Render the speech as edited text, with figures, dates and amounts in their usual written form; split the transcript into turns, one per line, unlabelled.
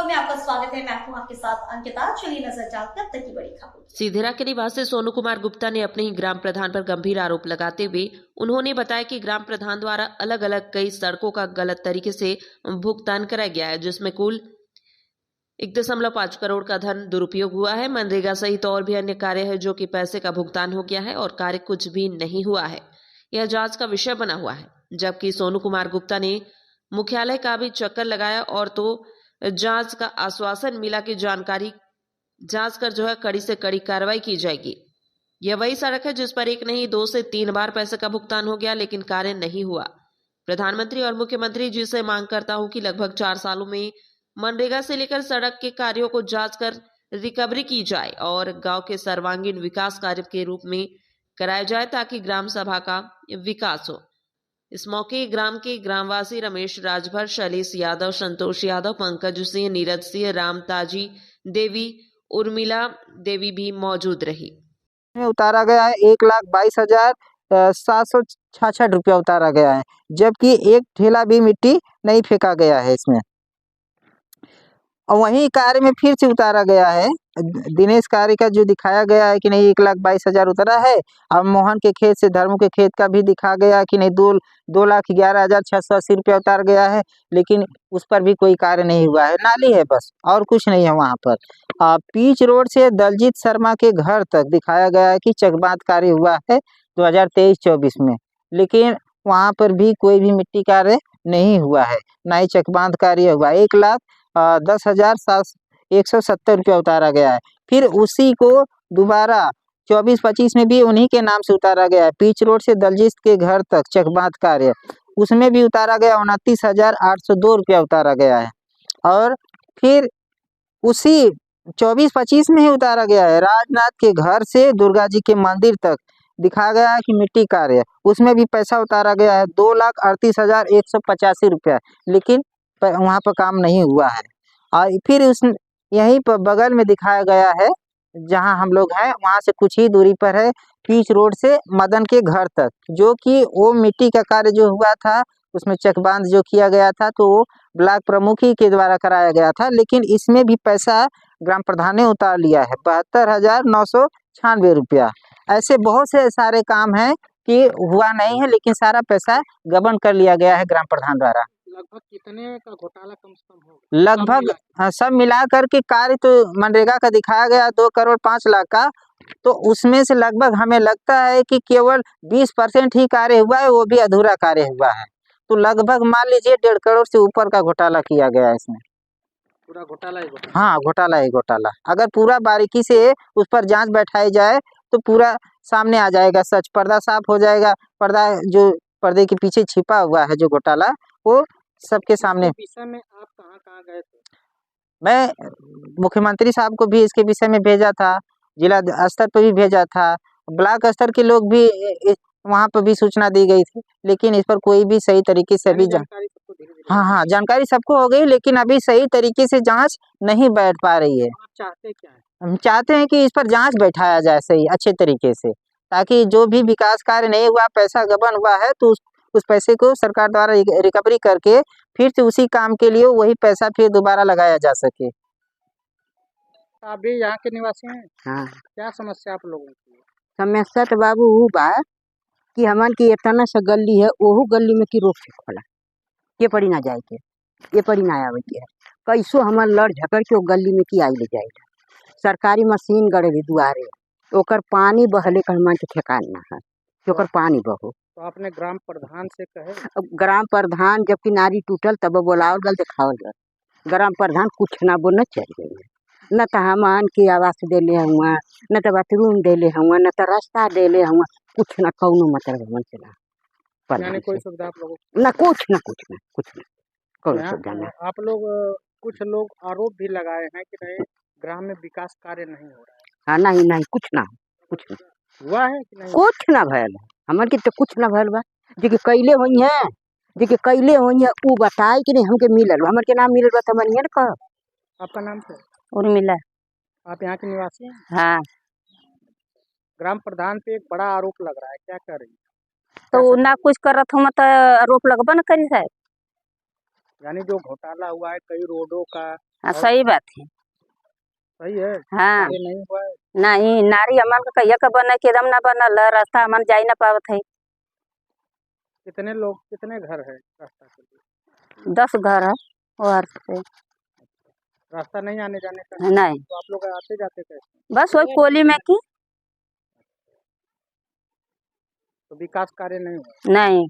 24 में आपका स्वागत है। मैं हूं आपके साथ अंकिता। चलिए नजर डालते हैं अब तक की बड़ी खबर।
सीधेरा के निवासी सोनू कुमार गुप्ता ने अपने ही ग्राम प्रधान पर गंभीर आरोप लगाते हुए उन्होंने बताया कि ग्राम प्रधान द्वारा अलग अलग कई सड़कों का गलत तरीके से भुगतान कराया गया है, जिसमें कुल 1.5 करोड़ का धन दुरुपयोग हुआ है। मनरेगा सहित और भी अन्य कार्य है जो कि पैसे का भुगतान हो गया है और कार्य कुछ भी नहीं हुआ है। यह जांच का विषय बना हुआ है। जबकि सोनू कुमार गुप्ता ने मुख्यालय का भी चक्कर लगाया और तो जांच का आश्वासन मिला कि जांच कर जो है कड़ी से कड़ी कार्रवाई की जाएगी। यह वही सड़क है जिस पर एक नहीं 2 से 3 बार पैसे का भुगतान हो गया, लेकिन कार्य नहीं हुआ। प्रधानमंत्री और मुख्यमंत्री जी से मांग करता हूं कि लगभग 4 सालों में मनरेगा से लेकर सड़क के कार्यों को जांच कर रिकवरी की जाए और गांव के सर्वांगीण विकास कार्य के रूप में कराया जाए ताकि ग्राम सभा का विकास हो। इस मौके ग्राम के ग्रामवासी रमेश राजभर, शैलेश यादव, संतोष यादव, पंकज सिंह, नीरज सिंह, रामताजी देवी, उर्मिला देवी भी मौजूद रही।
में उतारा गया है 1,22,766 रुपया उतारा गया है, जबकि एक ठेला भी मिट्टी नहीं फेंका गया है इसमें। और वहीं कार्य में फिर से उतारा गया है दिनेश कार्य का, जो दिखाया गया है कि नहीं 1,22,000 उतरा है। अब मोहन के खेत से धर्मू के खेत का भी दिखा गया कि नहीं 2,11,680 रुपया उतार गया है, लेकिन उस पर भी कोई कार्य नहीं हुआ है। नाली है बस और कुछ नहीं है वहाँ पर। पीच रोड से दलजीत शर्मा के घर तक दिखाया गया है कि चकबांध कार्य हुआ है 2023-24 में, लेकिन वहाँ पर भी कोई भी मिट्टी कार्य नहीं हुआ है, ना ही चकबांध कार्य हुआ। 1,10,170 रुपया उतारा गया है। फिर उसी को दोबारा 24-25 में भी उन्हीं के नाम से उतारा गया है। पीच रोड से दलजीत के घर तक चकबांध कार्य, उसमें भी उतारा गया 29,802 रुपया उतारा गया है। और फिर उसी 24-25 में ही उतारा गया है राजनाथ के घर से दुर्गा जी के मंदिर तक दिखाया गया है कि मिट्टी कार्य, उसमें भी पैसा उतारा गया है 2,38,185 रुपया, लेकिन वहाँ पर काम नहीं हुआ है। और फिर उस यहीं पर बगल में दिखाया गया है जहाँ हम लोग हैं, वहाँ से कुछ ही दूरी पर है पीच रोड से मदन के घर तक, जो कि वो मिट्टी का कार्य जो हुआ था उसमें चकबांध जो किया गया था तो वो ब्लॉक प्रमुख ही के द्वारा कराया गया था, लेकिन इसमें भी पैसा ग्राम प्रधान ने उतार लिया है 72,996 रुपया। ऐसे बहुत से सारे काम हैं कि हुआ नहीं है, लेकिन सारा पैसा गबन कर लिया गया है ग्राम प्रधान द्वारा।
लगभग कितने का घोटाला कम से कम होगा?
लगभग सब मिला करके कार्य तो मनरेगा का दिखाया गया 2,05,00,000 का, तो उसमें से लगभग हमें लगता है कि केवल 20% ही कार्य हुआ है, वो भी अधूरा कार्य हुआ है। तो लगभग मान लीजिए 1.5 करोड़ से ऊपर का घोटाला किया गया है इसमें।
पूरा घोटाला ही घोटाला।
हाँ, घोटाला ही घोटाला। अगर पूरा बारीकी से उस पर जांच बैठाई जाए तो पूरा सामने आ जाएगा सच, पर्दा साफ हो जाएगा। पर्दा जो पर्दे के पीछे छिपा हुआ है जो घोटाला, वो सबके सामने।
विषय में आप कहाँ गए थे?
मैं मुख्यमंत्री साहब को भी इसके विषय में भेजा था, जिला स्तर पर भी भेजा था, ब्लॉक स्तर के लोग भी वहाँ पर भी सूचना दी गई थी, लेकिन इस पर कोई भी सही तरीके से अभी हाँ जानकारी सबको हो गई, लेकिन अभी सही तरीके से जांच नहीं बैठ पा रही है।
आप चाहते क्या है?
हम चाहते हैं कि इस पर जांच बैठाया जाए सही अच्छे तरीके से, ताकि जो भी विकास कार्य नहीं हुआ, पैसा गबन हुआ है, तो उस पैसे को सरकार द्वारा रिकवरी करके फिर से उसी काम के लिए वही पैसा फिर दोबारा लगाया जा सके।
आप भी यहाँ के निवासी हैं?
हाँ।
क्या समस्या आप लोगों की?
समस्या तो बाबू वो बा कि हमन की इतना सा गली है, ओहू गली में की रोक छेक होला, ये पड़ी ना जाए के, ये पड़ी ना आवे के, कैसो हमन लड़ झगड़ के वो गली में की आई ले जाए। सरकारी मशीन गड़े दुआरे, ओकर पानी बहले का हमन के ठेकान ना है, ओकर पानी बहो।
तो आपने ग्राम प्रधान से कहे?
अब ग्राम प्रधान जब किनारी टूटल तब बोलावल गल, दिखावल गल, ग्राम प्रधान कुछ ना बोलना चाहिए। न तो हमन के आवास देले हुआ, न तो बाथरूम देले हुआ, न तो रास्ता देले हुआ, कुछ ना कौनो मतलब हमन से ना।
यानी कोई सुविधा आप लोगों
ना कुछ ना कौनो सुविधा ना।
आप लोग कुछ लोग आरोप भी लगाए हैं कि नहीं ग्राम में विकास कार्य नहीं हो रहा है।
हाँ, नहीं कुछ ना
हुआ है कि नहीं?
कुछ ना भयल हमन के तो कुछ ना भयल बा। जी कैले हुई है, जी कैले हुई है वो बताए कि नहीं हमके मिलल, हमर के नाम मिलल बा तो हमन ये ना कह।
आपका नाम क्या?
उर्मिला।
आप यहाँ के निवासी हैं?
हाँ।
ग्राम प्रधान पे एक बड़ा आरोप लग रहा है, क्या कर रही है?
तो ना कुछ करत हम तो आरोप लगबा न करी साहब।
यानी जो घोटाला हुआ है कई रोडों का,
हाँ
और
सही बात है।
सही है,
हाँ
कार्य नहीं हुआ है।
नहीं नारी हमन का कहिया का बना के एकदम ना बनल है, रास्ता हमन जा ही ना पावत है।
कितने लोग, कितने घर है रास्ता के लिए?
10 घर है और से
रास्ता नहीं आने जाने का है,
नहीं,
तो आप लोग आते जाते कैसे?
बस वही कोली में की
तो विकास कार्य नहीं हुआ।
नहीं।